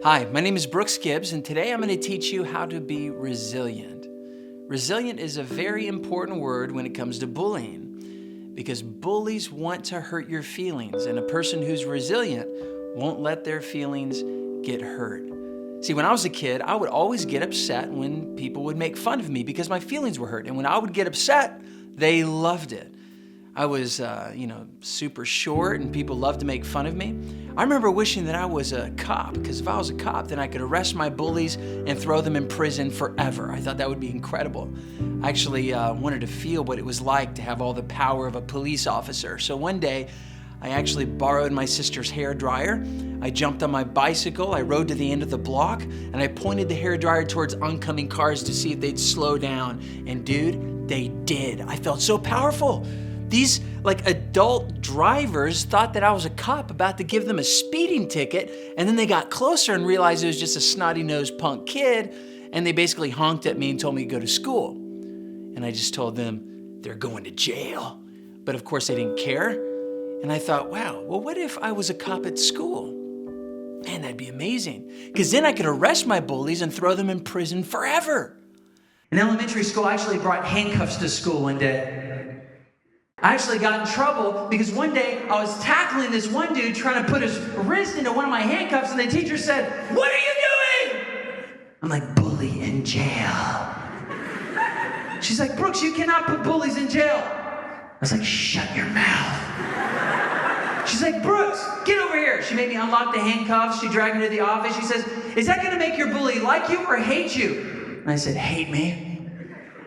Hi, my name is Brooks Gibbs, and today I'm going to teach you how to be resilient. Resilient is a very important word when it comes to bullying, because bullies want to hurt your feelings, and a person who's resilient won't let their feelings get hurt. See, when I was a kid, I would always get upset when people would make fun of me because my feelings were hurt, and when I would get upset, they loved it. I was, super short and people loved to make fun of me. I remember wishing that I was a cop, because if I was a cop, then I could arrest my bullies and throw them in prison forever. I thought that would be incredible. I actually wanted to feel what it was like to have all the power of a police officer. So one day, I actually borrowed my sister's hair dryer. I jumped on my bicycle, I rode to the end of the block, and I pointed the hair dryer towards oncoming cars to see if they'd slow down. And dude, they did. I felt so powerful. These adult drivers thought that I was a cop about to give them a speeding ticket, and then they got closer and realized it was just a snotty-nosed punk kid, and they basically honked at me and told me to go to school. And I just told them they're going to jail. But of course they didn't care. And I thought, wow, well, what if I was a cop at school? Man, that'd be amazing. Because then I could arrest my bullies and throw them in prison forever. In elementary school, I actually brought handcuffs to school one day. I actually got in trouble because one day I was tackling this one dude trying to put his wrist into one of my handcuffs, and the teacher said, "What are you doing?" I'm like, "Bully in jail." She's like, "Brooks, you cannot put bullies in jail." I was like, "Shut your mouth." She's like, "Brooks, get over here." She made me unlock the handcuffs. She dragged me to the office. She says, "Is that going to make your bully like you or hate you?" And I said, "Hate me."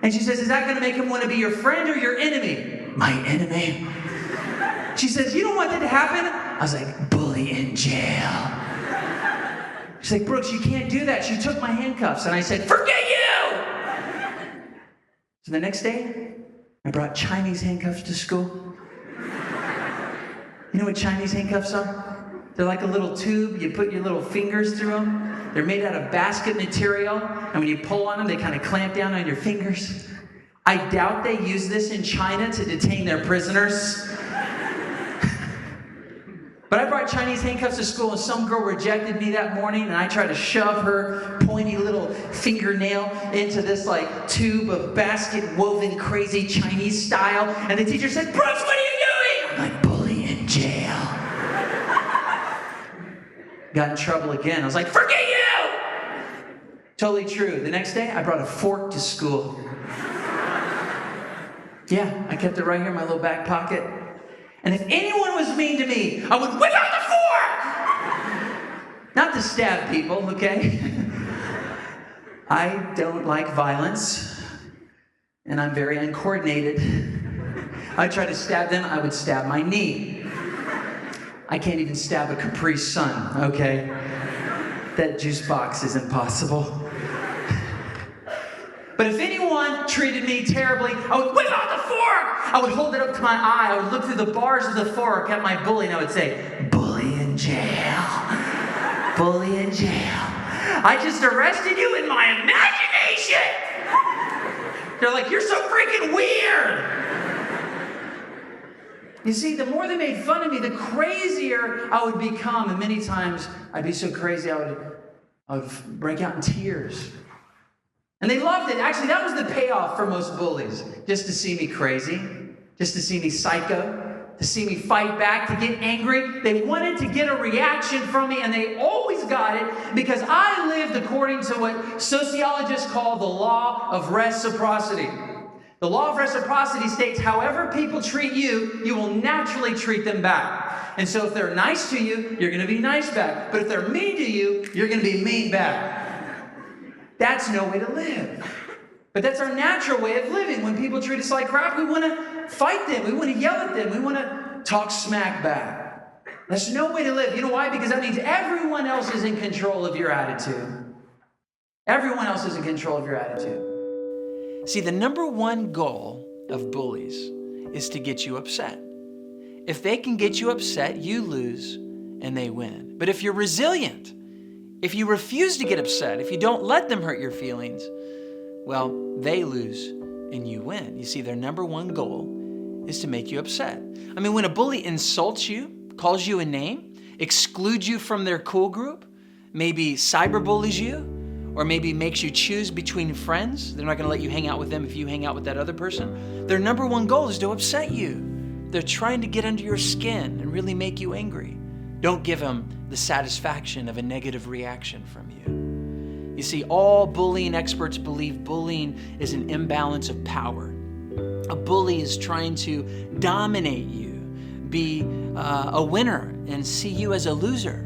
And she says, "Is that going to make him want to be your friend or your enemy?" "My enemy." She says, "You don't want that to happen?" I was like, "Bully in jail." She's like, "Brooks, you can't do that." She took my handcuffs, and I said, "Forget you!" So the next day, I brought Chinese handcuffs to school. You know what Chinese handcuffs are? They're like a little tube. You put your little fingers through them. They're made out of basket material, and when you pull on them, they kind of clamp down on your fingers. I doubt they use this in China to detain their prisoners. But I brought Chinese handcuffs to school, and some girl rejected me that morning, and I tried to shove her pointy little fingernail into this tube of basket woven crazy Chinese style, and the teacher said, "Brooks, what are you doing?" I'm like, "Bully in jail." Got in trouble again. I was like, "Forget you!" Totally true. The next day, I brought a fork to school. Yeah, I kept it right here in my little back pocket. And if anyone was mean to me, I would whip out the fork! Not to stab people, okay? I don't like violence, and I'm very uncoordinated. I'd try to stab them, I would stab my knee. I can't even stab a Capri Sun, okay? That juice box is impossible. But if anyone treated me terribly, I would whip out the fork! I would hold it up to my eye. I would look through the bars of the fork at my bully, and I would say, "Bully in jail. Bully in jail. I just arrested you in my imagination!" They're like, "You're so freaking weird!" You see, the more they made fun of me, the crazier I would become. And many times, I'd be so crazy, I would break out in tears. And they loved it. Actually, that was the payoff for most bullies. Just to see me crazy, just to see me psycho, to see me fight back, to get angry. They wanted to get a reaction from me, and they always got it because I lived according to what sociologists call the law of reciprocity. The law of reciprocity states, however people treat you, you will naturally treat them back. And so if they're nice to you, you're going to be nice back. But if they're mean to you, you're going to be mean back. That's no way to live. But that's our natural way of living. When people treat us like crap, we want to fight them. We want to yell at them. We want to talk smack back. That's no way to live. You know why? Because that means everyone else is in control of your attitude. Everyone else is in control of your attitude. See, the number one goal of bullies is to get you upset. If they can get you upset, you lose and they win. But if you're resilient, if you refuse to get upset, if you don't let them hurt your feelings, well, they lose and you win. You see, their number one goal is to make you upset. I mean, when a bully insults you, calls you a name, excludes you from their cool group, maybe cyberbullies you, or maybe makes you choose between friends. They're not gonna let you hang out with them if you hang out with that other person. Their number one goal is to upset you. They're trying to get under your skin and really make you angry. Don't give them the satisfaction of a negative reaction from you. You see, all bullying experts believe bullying is an imbalance of power. A bully is trying to dominate you, be a winner, and see you as a loser.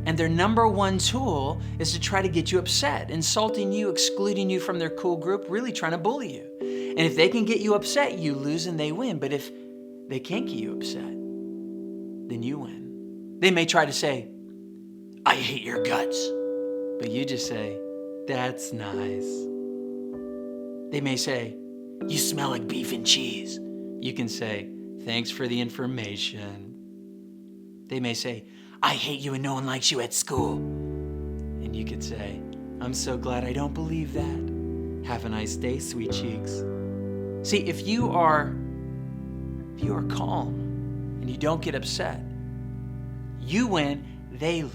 And their number one tool is to try to get you upset, insulting you, excluding you from their cool group, really trying to bully you. And if they can get you upset, you lose and they win. But if they can't get you upset, then you win. They may try to say, I hate your guts. But you just say, that's nice. They may say, you smell like beef and cheese. You can say, thanks for the information. They may say, I hate you and no one likes you at school. And you could say, I'm so glad I don't believe that. Have a nice day, sweet cheeks. See, if you are calm and you don't get upset, you win, they lose.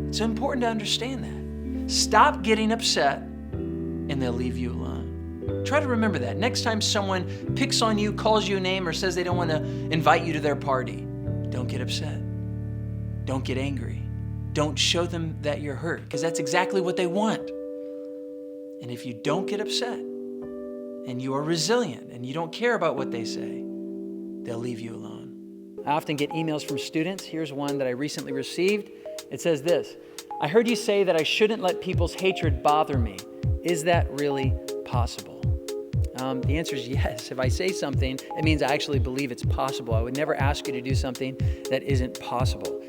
It's important to understand that. Stop getting upset and they'll leave you alone. Try to remember that. Next time someone picks on you, calls you a name, or says they don't want to invite you to their party, don't get upset. Don't get angry. Don't show them that you're hurt, because that's exactly what they want. And if you don't get upset and you are resilient and you don't care about what they say, they'll leave you alone. I often get emails from students. Here's one that I recently received. It says this: I heard you say that I shouldn't let people's hatred bother me. Is that really possible? The answer is yes. If I say something, it means I actually believe it's possible. I would never ask you to do something that isn't possible.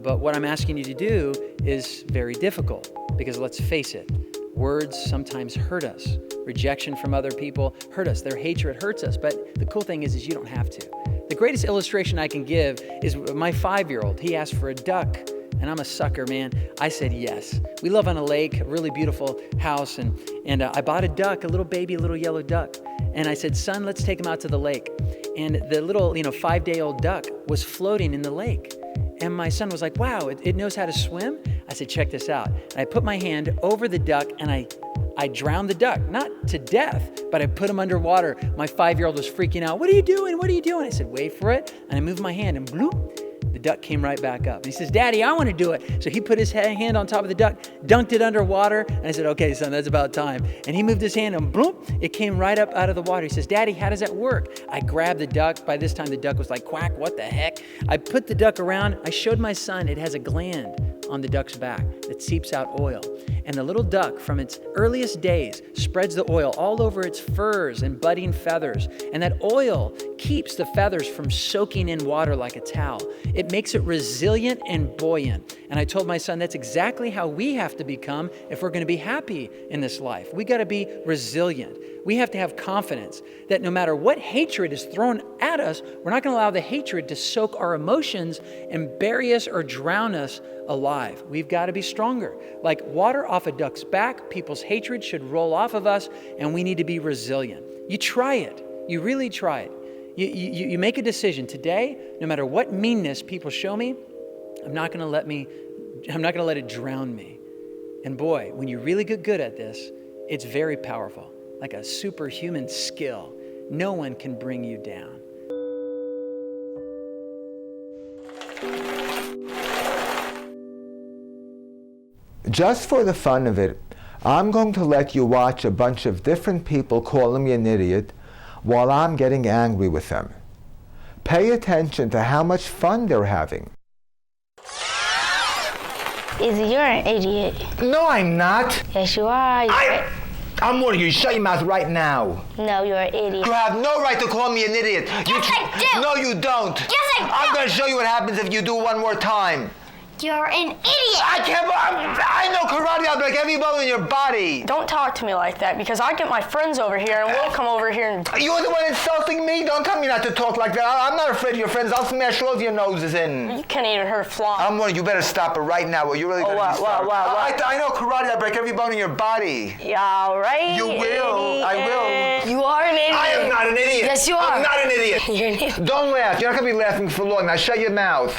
But what I'm asking you to do is very difficult, because let's face it, words sometimes hurt us. Rejection from other people hurt us. Their hatred hurts us. But the cool thing is you don't have to. The greatest illustration I can give is my 5-year-old. He asked for a duck, and I'm a sucker, man. I said yes. We live on a lake, a really beautiful house, and I bought a duck, a little baby, a little yellow duck. And I said, son, let's take him out to the lake. And the little, 5-day-old duck was floating in the lake. And my son was like, wow, it knows how to swim? I said, check this out. And I put my hand over the duck and I drowned the duck, not to death, but I put him underwater. My 5-year-old was freaking out. What are you doing? What are you doing? I said, wait for it. And I moved my hand and bloop, the duck came right back up. And he says, Daddy, I want to do it. So he put his hand on top of the duck, dunked it underwater. And I said, okay, son, that's about time. And he moved his hand and bloop, it came right up out of the water. He says, Daddy, how does that work? I grabbed the duck. By this time, the duck was like, quack, what the heck? I put the duck around. I showed my son it has a gland on the duck's back that seeps out oil. And the little duck, from its earliest days, spreads the oil all over its furs and budding feathers. And that oil keeps the feathers from soaking in water like a towel. It makes it resilient and buoyant. And I told my son that's exactly how we have to become if we're going to be happy in this life. We got to be resilient. We have to have confidence that no matter what hatred is thrown at us, we're not going to allow the hatred to soak our emotions and bury us or drown us alive. We've got to be stronger. Like water off a duck's back, people's hatred should roll off of us, and we need to be resilient. You try it. You really try it. You make a decision today. No matter what meanness people show me, I'm not going to let it drown me. And boy, when you really get good at this, it's very powerful, like a superhuman skill. No one can bring you down. Just for the fun of it, I'm going to let you watch a bunch of different people calling me an idiot while I'm getting angry with them. Pay attention to how much fun they're having. Izzy, you're an idiot. No, I'm not. Yes, you are. I'm warning you. Shut your mouth right now. No, you're an idiot. You have no right to call me an idiot. Yes, I do. No, you don't. Yes, I do. I'm going to show you what happens if you do one more time. You're an idiot. I know karate. I'll break every bone in your body. Don't talk to me like that, because I get my friends over here and we'll come over here and... You're the one insulting me? Don't tell me not to talk like that. I'm not afraid of your friends. I'll smash all of your noses in. You can't even hurt a fly. I'm warning you, better stop it right now. Or you're really going to stop. I know karate. I'll break every bone in your body. Yeah, all right. You will. I will. You are an idiot. I am not an idiot. Yes, you are. I'm not an idiot. You're an idiot. Don't laugh. You're not going to be laughing for long. Now shut your mouth.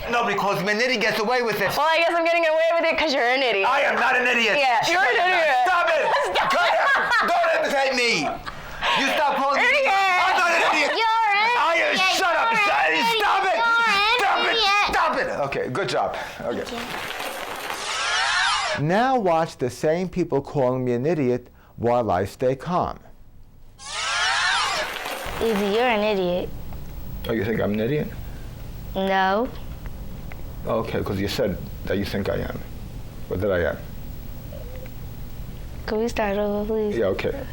Nobody calls me an idiot, gets away with it. Well, I guess I'm getting away with it because you're an idiot. I am not an idiot. Yeah, you're an idiot. Stop it! Cut it! Don't imitate me! You stop calling me. Idiot! I'm not an idiot! You're an idiot. Shut up! You're an idiot. Stop it! You're an idiot. Stop it! Okay, good job. Okay. Now watch the same people calling me an idiot while I stay calm. Izzy, you're an idiot. Oh, you think I'm an idiot? No. Okay, because you said that you think I am. Or that I am. Can we start over, please? Yeah, okay.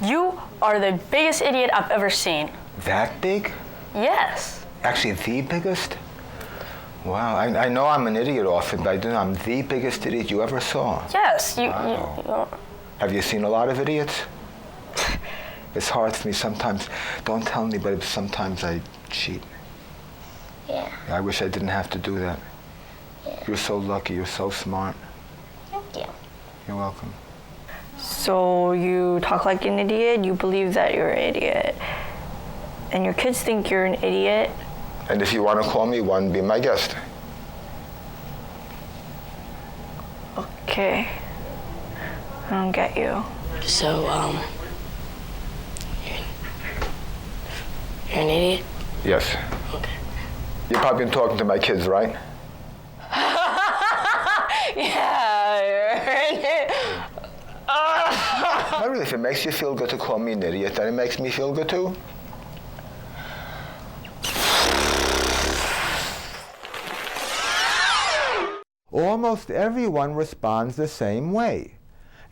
You are the biggest idiot I've ever seen. That big? Yes. Actually, the biggest? Wow, I know I'm an idiot often, but I do know I'm the biggest idiot you ever saw. Yes. Wow. Have you seen a lot of idiots? It's hard for me sometimes. Don't tell me, but sometimes I cheat. Yeah. I wish I didn't have to do that. Yeah. You're so lucky. You're so smart. Thank you. You're welcome. So you talk like an idiot, you believe that you're an idiot, and your kids think you're an idiot. And if you want to call me one, be my guest. Okay. I don't get you. So, you're an idiot? Yes. Okay. You've probably been talking to my kids, right? Yeah, you're an idiot. Not really. If it makes you feel good to call me an idiot, then it makes me feel good too. Almost everyone responds the same way.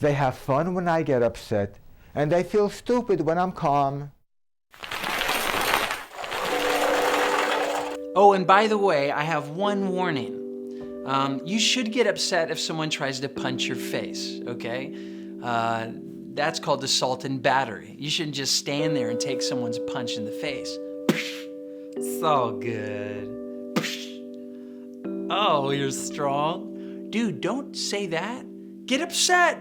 They have fun when I get upset, and they feel stupid when I'm calm. Oh, and by the way, I have one warning. You should get upset if someone tries to punch your face, okay? That's called assault and battery. You shouldn't just stand there and take someone's punch in the face. So good. Oh, you're strong. Dude, don't say that. Get upset.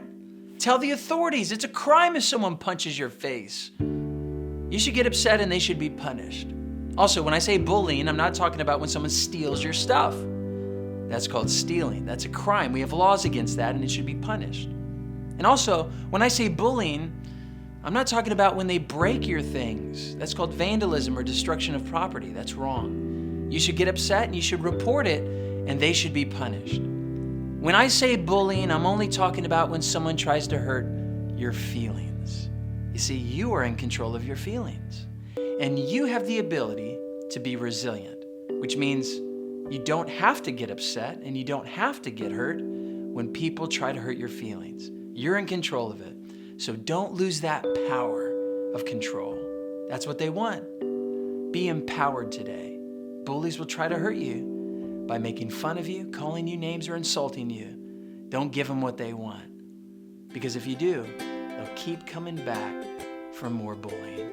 Tell the authorities. It's a crime if someone punches your face. You should get upset and they should be punished. Also, when I say bullying, I'm not talking about when someone steals your stuff. That's called stealing. That's a crime. We have laws against that and it should be punished. And also, when I say bullying, I'm not talking about when they break your things. That's called vandalism or destruction of property. That's wrong. You should get upset and you should report it and they should be punished. When I say bullying, I'm only talking about when someone tries to hurt your feelings. You see, you are in control of your feelings. And you have the ability to be resilient, which means you don't have to get upset and you don't have to get hurt when people try to hurt your feelings. You're in control of it. So don't lose that power of control. That's what they want. Be empowered today. Bullies will try to hurt you by making fun of you, calling you names, or insulting you. Don't give them what they want. Because if you do, they'll keep coming back for more bullying.